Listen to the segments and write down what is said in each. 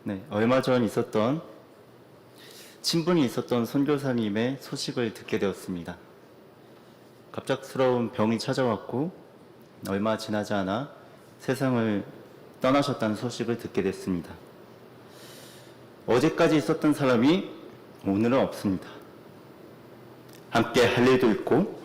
네, 얼마 전 있었던 친분이 있었던 선교사님의 소식을 듣게 되었습니다. 갑작스러운 병이 찾아왔고 얼마 지나지 않아 세상을 떠나셨다는 소식을 듣게 됐습니다. 어제까지 있었던 사람이 오늘은 없습니다. 함께 할 일도 있고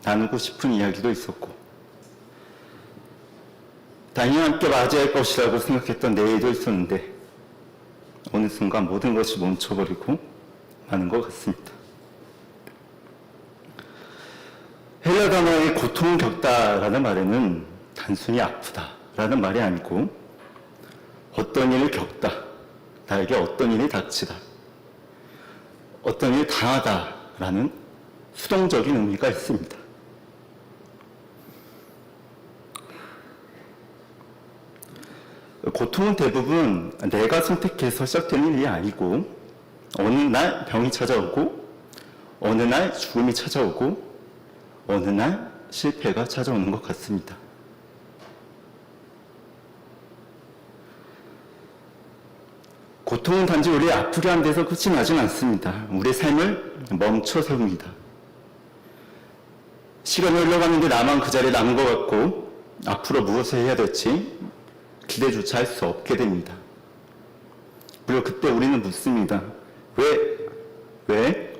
나누고 싶은 이야기도 있었고 당연히 함께 맞이할 것이라고 생각했던 내일도 있었는데 어느 순간 모든 것이 멈춰버리고 마는 것 같습니다. 헬라 단어의 고통을 겪다라는 말에는 단순히 아프다라는 말이 아니고 어떤 일을 겪다, 나에게 어떤 일이 닥치다, 어떤 일을 당하다라는 수동적인 의미가 있습니다. 고통은 대부분 내가 선택해서 시작되는 일이 아니고 어느 날 병이 찾아오고 어느 날 죽음이 찾아오고 어느 날 실패가 찾아오는 것 같습니다. 고통은 단지 우리 아프게 한 데서 끝이 나진 않습니다. 우리의 삶을 멈춰 세웁니다. 시간이 흘러가는데 나만 그 자리에 남은 것 같고 앞으로 무엇을 해야 될지 기대조차 할 수 없게 됩니다. 그리고 그때 우리는 묻습니다. 왜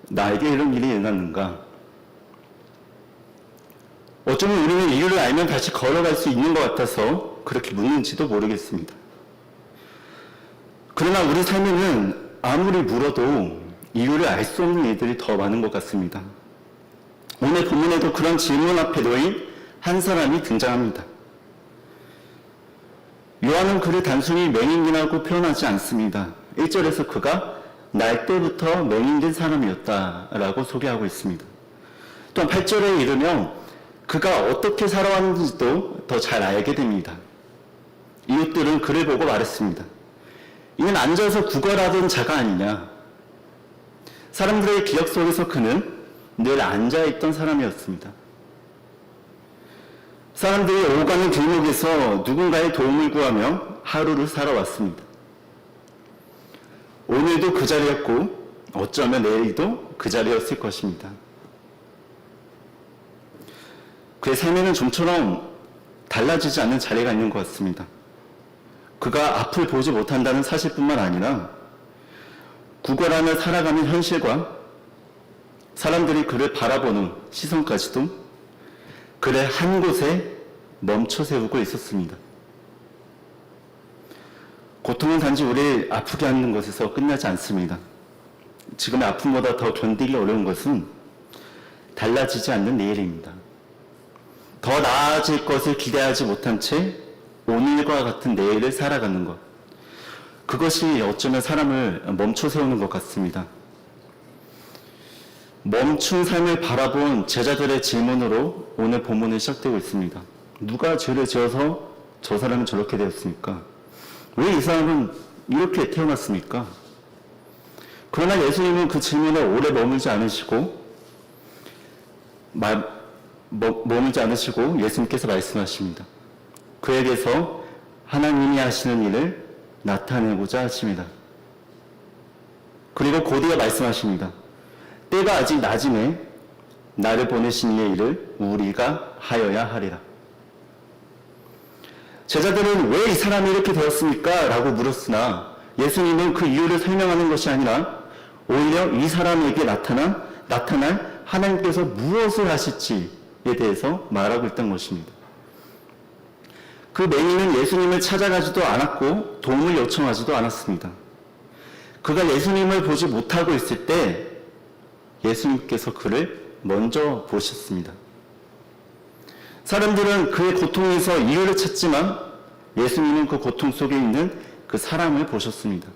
나에게 이런 일이 일어났는가? 어쩌면 우리는 이유를 알면 다시 걸어갈 수 있는 것 같아서 그렇게 묻는지도 모르겠습니다. 그러나 우리 삶에는 아무리 물어도 이유를 알 수 없는 일들이 더 많은 것 같습니다. 오늘 본문에도 그런 질문 앞에 놓인 한 사람이 등장합니다. 요한은 그를 단순히 맹인이라고 표현하지 않습니다. 1절에서 그가 날 때부터 맹인된 사람이었다라고 소개하고 있습니다. 또한 8절에 이르며 그가 어떻게 살아왔는지도 더 잘 알게 됩니다. 이웃들은 그를 보고 말했습니다. 이는 앉아서 구걸하던 자가 아니냐. 사람들의 기억 속에서 그는 늘 앉아있던 사람이었습니다. 사람들이 오가는 길목에서 누군가의 도움을 구하며 하루를 살아왔습니다. 오늘도 그 자리였고 어쩌면 내일도 그 자리였을 것입니다. 그의 삶에는 좀처럼 달라지지 않는 자리가 있는 것 같습니다. 그가 앞을 보지 못한다는 사실뿐만 아니라 구걸하며 살아가는 현실과 사람들이 그를 바라보는 시선까지도 그를 한 곳에 멈춰 세우고 있었습니다. 고통은 단지 우리를 아프게 하는 것에서 끝나지 않습니다. 지금의 아픔보다 더 견디기 어려운 것은 달라지지 않는 내일입니다. 더 나아질 것을 기대하지 못한 채 오늘과 같은 내일을 살아가는 것. 그것이 어쩌면 사람을 멈춰 세우는 것 같습니다. 멈춘 삶을 바라본 제자들의 질문으로 오늘 본문은 시작되고 있습니다. 누가 죄를 지어서 저 사람은 저렇게 되었습니까? 왜 이 사람은 이렇게 태어났습니까? 그러나 예수님은 그 질문에 오래 머물지 않으시고 예수님께서 말씀하십니다. 그에게서 하나님이 하시는 일을 나타내고자 하십니다. 그리고 곧이어 말씀하십니다. 때가 아직 낮음에 나를 보내신 이의 일을 우리가 하여야 하리라. 제자들은 왜 이 사람이 이렇게 되었습니까? 라고 물었으나 예수님은 그 이유를 설명하는 것이 아니라 오히려 이 사람에게 나타날 하나님께서 무엇을 하실지에 대해서 말하고 있던 것입니다. 그 맹인은 예수님을 찾아가지도 않았고 도움을 요청하지도 않았습니다. 그가 예수님을 보지 못하고 있을 때 예수님께서 그를 먼저 보셨습니다. 사람들은 그의 고통에서 이유를 찾지만 예수님은 그 고통 속에 있는 그 사람을 보셨습니다.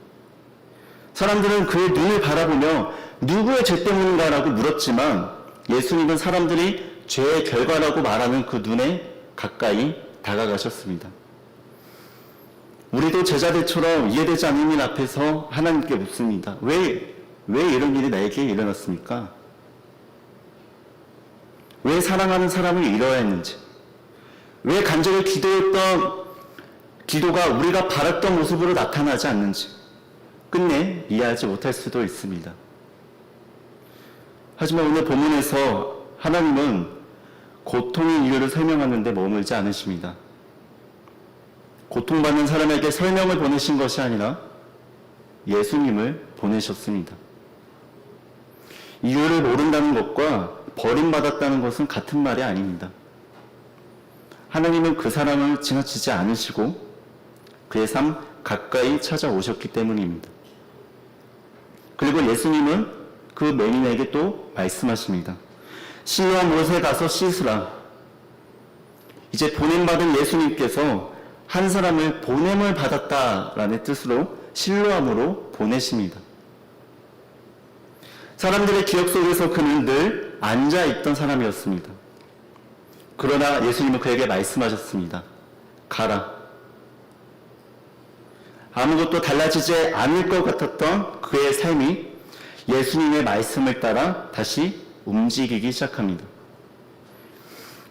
사람들은 그의 눈을 바라보며 누구의 죄 때문인가라고 물었지만 예수님은 사람들이 죄의 결과라고 말하는 그 눈에 가까이 다가가셨습니다. 우리도 제자들처럼 이해되지 않는 일 앞에서 하나님께 묻습니다. 왜 이런 일이 나에게 일어났습니까? 왜 사랑하는 사람을 잃어야 했는지, 왜 간절히 기도했던 기도가 우리가 바랐던 모습으로 나타나지 않는지 끝내 이해하지 못할 수도 있습니다. 하지만 오늘 본문에서 하나님은 고통의 이유를 설명하는 데 머물지 않으십니다. 고통받는 사람에게 설명을 보내신 것이 아니라 예수님을 보내셨습니다. 이유를 모른다는 것과 버림받았다는 것은 같은 말이 아닙니다. 하나님은 그 사람을 지나치지 않으시고 그의 삶 가까이 찾아오셨기 때문입니다. 그리고 예수님은 그 맹인에게 또 말씀하십니다. 실로암 못에 가서 씻으라. 이제 보냄받은 예수님께서 한 사람을 보냄을 받았다라는 뜻으로 실로암으로 보내십니다. 사람들의 기억 속에서 그는 늘 앉아있던 사람이었습니다. 그러나 예수님은 그에게 말씀하셨습니다. 가라. 아무것도 달라지지 않을 것 같았던 그의 삶이 예수님의 말씀을 따라 다시 움직이기 시작합니다.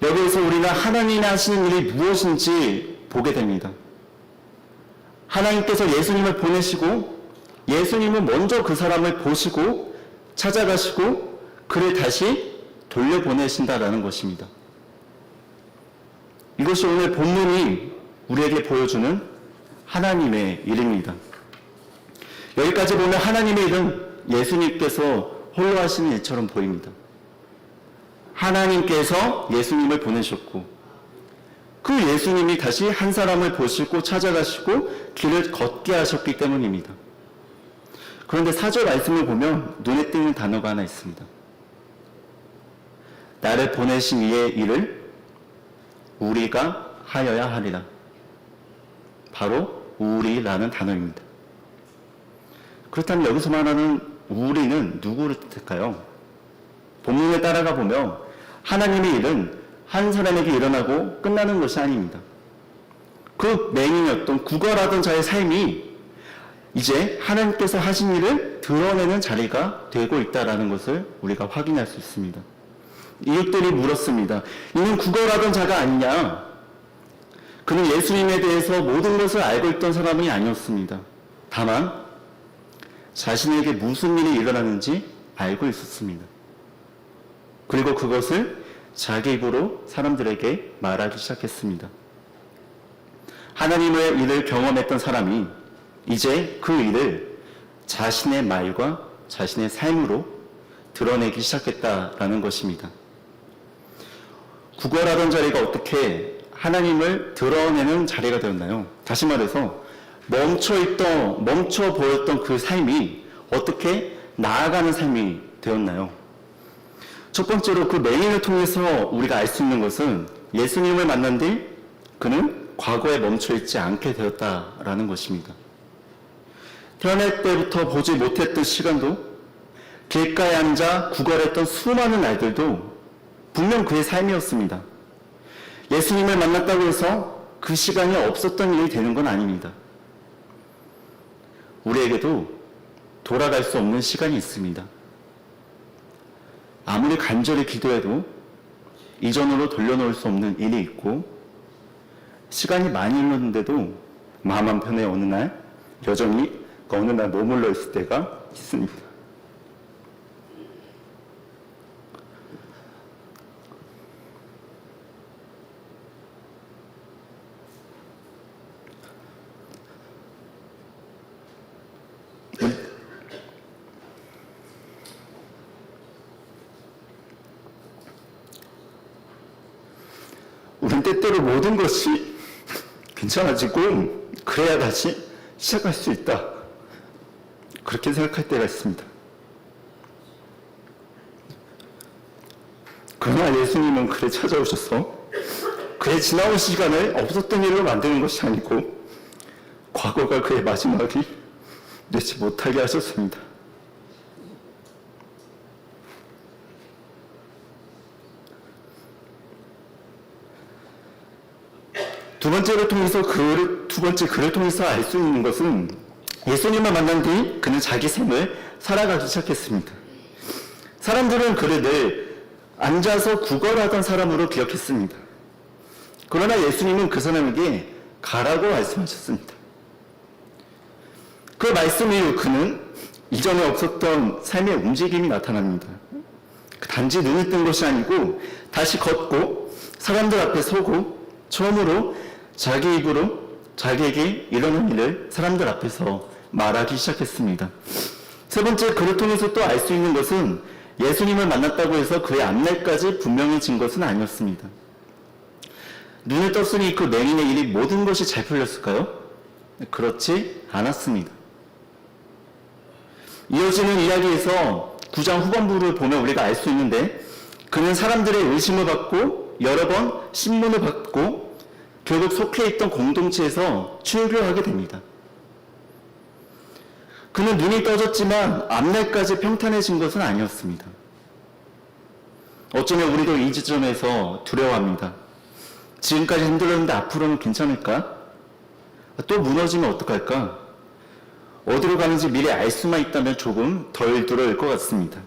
여기에서 우리는 하나님이 하시는 일이 무엇인지 보게 됩니다. 하나님께서 예수님을 보내시고 예수님은 먼저 그 사람을 보시고 찾아가시고 그를 다시 돌려보내신다라는 것입니다. 이것이 오늘 본문이 우리에게 보여주는 하나님의 일입니다. 여기까지 보면 하나님의 일은 예수님께서 홀로 하시는 일처럼 보입니다. 하나님께서 예수님을 보내셨고 그 예수님이 다시 한 사람을 보시고 찾아가시고 길을 걷게 하셨기 때문입니다. 그런데 4절 말씀을 보면 눈에 띄는 단어가 하나 있습니다. 나를 보내신 이의 일을 우리가 하여야 하리라. 바로 우리라는 단어입니다. 그렇다면 여기서 말하는 우리는 누구를 뜻할까요? 본문에 따라가 보면 하나님의 일은 한 사람에게 일어나고 끝나는 것이 아닙니다. 그 맹인이었던 구걸하던 자의 삶이 이제 하나님께서 하신 일을 드러내는 자리가 되고 있다는 것을 우리가 확인할 수 있습니다. 이웃들이 물었습니다. 이는 구걸하던 자가 아니냐? 그는 예수님에 대해서 모든 것을 알고 있던 사람이 아니었습니다. 다만 자신에게 무슨 일이 일어나는지 알고 있었습니다. 그리고 그것을 자기 입으로 사람들에게 말하기 시작했습니다. 하나님의 일을 경험했던 사람이 이제 그 일을 자신의 말과 자신의 삶으로 드러내기 시작했다라는 것입니다. 구걸하던 자리가 어떻게 하나님을 드러내는 자리가 되었나요? 다시 말해서 멈춰 보였던 그 삶이 어떻게 나아가는 삶이 되었나요? 첫 번째로 그 맹인을 통해서 우리가 알 수 있는 것은 예수님을 만난 뒤 그는 과거에 멈춰 있지 않게 되었다라는 것입니다. 태어날 때부터 보지 못했던 시간도 길가에 앉아 구걸했던 수많은 날들도 분명 그의 삶이었습니다. 예수님을 만났다고 해서 그 시간이 없었던 일이 되는 건 아닙니다. 우리에게도 돌아갈 수 없는 시간이 있습니다. 아무리 간절히 기도해도 이전으로 돌려놓을 수 없는 일이 있고 시간이 많이 흘렀는데도 마음 한편에 어느 날 여전히 머물러 있을 때가 있습니다. 우린 때때로 모든 것이 괜찮아지고 그래야 다시 시작할 수 있다. 그렇게 생각할 때가 있습니다. 그러나 예수님은 그를 찾아오셔서 그의 지나온 시간을 없었던 일로 만드는 것이 아니고 과거가 그의 마지막이 되지 못하게 하셨습니다. 두 번째 그를 통해서 알 수 있는 것은 예수님을 만난 뒤 그는 자기 삶을 살아가기 시작했습니다. 사람들은 그를 늘 앉아서 구걸하던 사람으로 기억했습니다. 그러나 예수님은 그 사람에게 가라고 말씀하셨습니다. 그 말씀 이후 그는 이전에 없었던 삶의 움직임이 나타납니다. 단지 눈이 뜬 것이 아니고 다시 걷고 사람들 앞에 서고 처음으로 자기 입으로 자기에게 일어난 일을 사람들 앞에서 말하기 시작했습니다. 세 번째, 그를 통해서 또 알 수 있는 것은 예수님을 만났다고 해서 그의 앞날까지 분명해진 것은 아니었습니다. 눈을 떴으니 그 맹인의 일이 모든 것이 잘 풀렸을까요? 그렇지 않았습니다. 이어지는 이야기에서 9장 후반부를 보면 우리가 알 수 있는데 그는 사람들의 의심을 받고 여러 번 신문을 받고 결국 속해 있던 공동체에서 출교하게 됩니다. 그는 눈이 떠졌지만 앞날까지 평탄해진 것은 아니었습니다. 어쩌면 우리도 이 지점에서 두려워합니다. 지금까지 흔들렸는데 앞으로는 괜찮을까? 또 무너지면 어떡할까? 어디로 가는지 미리 알 수만 있다면 조금 덜 두려울 것 같습니다.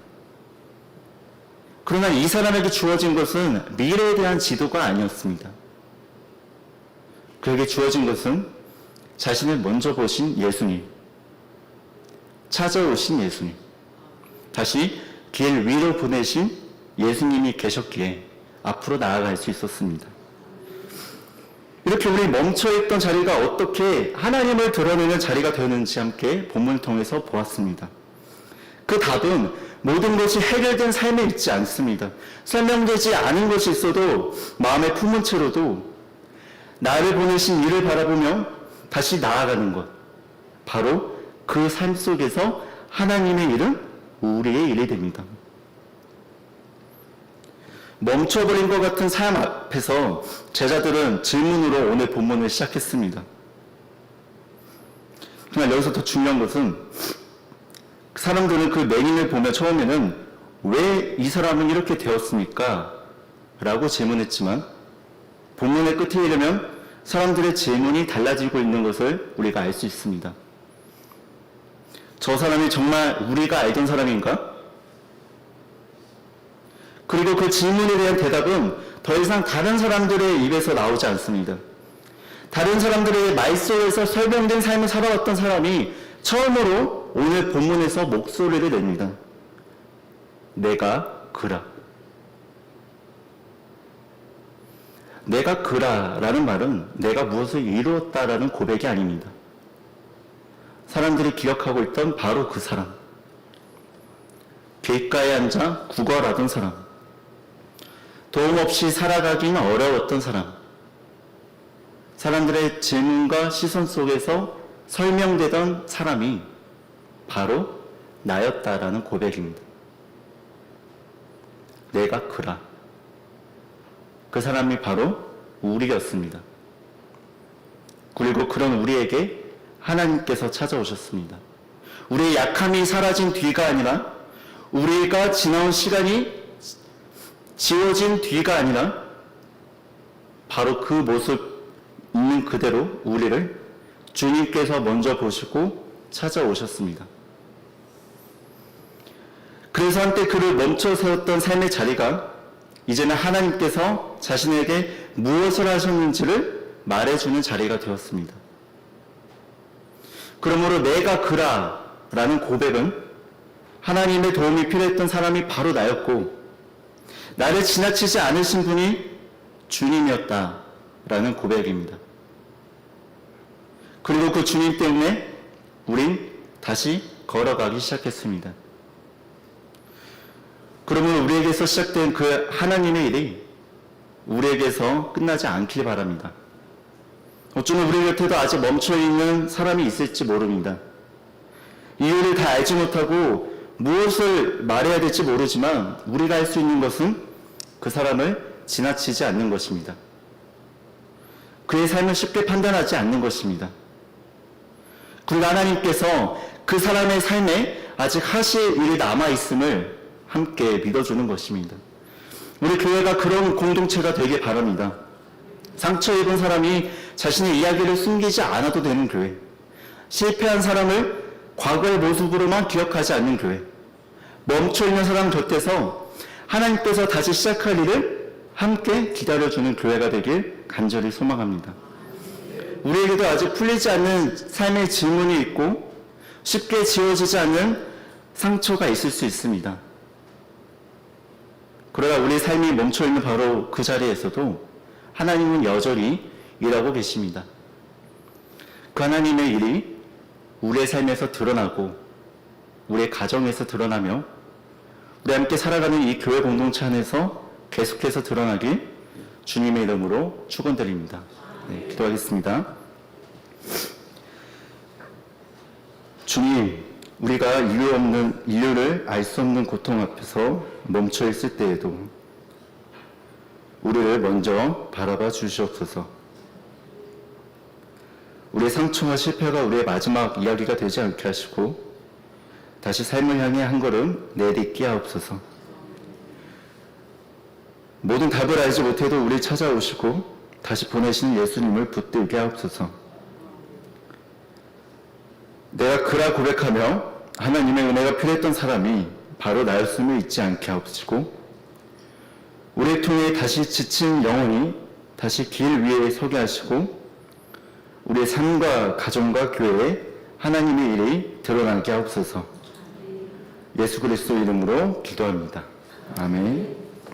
그러나 이 사람에게 주어진 것은 미래에 대한 지도가 아니었습니다. 그에게 주어진 것은 자신을 먼저 보신 예수님, 찾아오신 예수님, 다시 길 위로 보내신 예수님이 계셨기에 앞으로 나아갈 수 있었습니다. 이렇게 우리 멈춰있던 자리가 어떻게 하나님을 드러내는 자리가 되었는지 함께 본문을 통해서 보았습니다. 그 답은 모든 것이 해결된 삶에 있지 않습니다. 설명되지 않은 것이 있어도 마음에 품은 채로도 나를 보내신 이를 바라보며 다시 나아가는 것, 바로 그 삶 속에서 하나님의 일은 우리의 일이 됩니다. 멈춰버린 것 같은 삶 앞에서 제자들은 질문으로 오늘 본문을 시작했습니다. 그러나 여기서 더 중요한 것은 사람들은 그 맹인을 보며 처음에는 왜 이 사람은 이렇게 되었습니까? 라고 질문했지만 본문의 끝에 이르면 사람들의 질문이 달라지고 있는 것을 우리가 알 수 있습니다. 저 사람이 정말 우리가 알던 사람인가? 그리고 그 질문에 대한 대답은 더 이상 다른 사람들의 입에서 나오지 않습니다. 다른 사람들의 말 속에서 설명된 삶을 살아왔던 사람이 처음으로 오늘 본문에서 목소리를 냅니다. 내가 그라. 내가 그라라는 말은 내가 무엇을 이루었다라는 고백이 아닙니다. 사람들이 기억하고 있던 바로 그 사람. 길가에 앉아 구걸하던 사람. 도움 없이 살아가기는 어려웠던 사람. 사람들의 질문과 시선 속에서 설명되던 사람이 바로 나였다라는 고백입니다. 내가 그라. 그 사람이 바로 우리였습니다. 그리고 그런 우리에게 하나님께서 찾아오셨습니다. 우리의 약함이 사라진 뒤가 아니라 우리가 지나온 시간이 지워진 뒤가 아니라 바로 그 모습 있는 그대로 우리를 주님께서 먼저 보시고 찾아오셨습니다. 그래서 한때 그를 멈춰 세웠던 삶의 자리가 이제는 하나님께서 자신에게 무엇을 하셨는지를 말해주는 자리가 되었습니다. 그러므로 내가 그라라는 고백은 하나님의 도움이 필요했던 사람이 바로 나였고 나를 지나치지 않으신 분이 주님이었다라는 고백입니다. 그리고 그 주님 때문에 우린 다시 걸어가기 시작했습니다. 그러면 우리에게서 시작된 그 하나님의 일이 우리에게서 끝나지 않길 바랍니다. 어쩌면 우리 곁에도 아직 멈춰있는 사람이 있을지 모릅니다. 이유를 다 알지 못하고 무엇을 말해야 될지 모르지만 우리가 할 수 있는 것은 그 사람을 지나치지 않는 것입니다. 그의 삶을 쉽게 판단하지 않는 것입니다. 그리고 하나님께서 그 사람의 삶에 아직 하실 일이 남아있음을 함께 믿어주는 것입니다. 우리 교회가 그런 공동체가 되길 바랍니다. 상처 입은 사람이 자신의 이야기를 숨기지 않아도 되는 교회, 실패한 사람을 과거의 모습으로만 기억하지 않는 교회, 멈춰있는 사람 곁에서 하나님께서 다시 시작할 일을 함께 기다려주는 교회가 되길 간절히 소망합니다. 우리에게도 아직 풀리지 않는 삶의 질문이 있고 쉽게 지워지지 않는 상처가 있을 수 있습니다. 그러나 우리 삶이 멈춰있는 바로 그 자리에서도 하나님은 여전히 일하고 계십니다. 그 하나님의 일이 우리의 삶에서 드러나고 우리의 가정에서 드러나며 우리 함께 살아가는 이 교회 공동체 안에서 계속해서 드러나길 주님의 이름으로 축원드립니다. 네, 기도하겠습니다. 주님, 우리가 인류를 알 수 없는 고통 앞에서 멈춰 있을 때에도 우리를 먼저 바라봐 주시옵소서. 우리의 상처와 실패가 우리의 마지막 이야기가 되지 않게 하시고 다시 삶을 향해 한 걸음 내딛게 하옵소서. 모든 답을 알지 못해도 우리 찾아오시고 다시 보내시는 예수님을 붙들게 하옵소서. 내가 그라 고백하며 하나님의 은혜가 필요했던 사람이 바로 나였음을 잊지 않게 하옵시고 우리를 통해 다시 지친 영혼이 다시 길 위에 서게 하시고 우리의 삶과 가정과 교회에 하나님의 일이 드러나게 하옵소서. 예수 그리스도 이름으로 기도합니다. 아멘.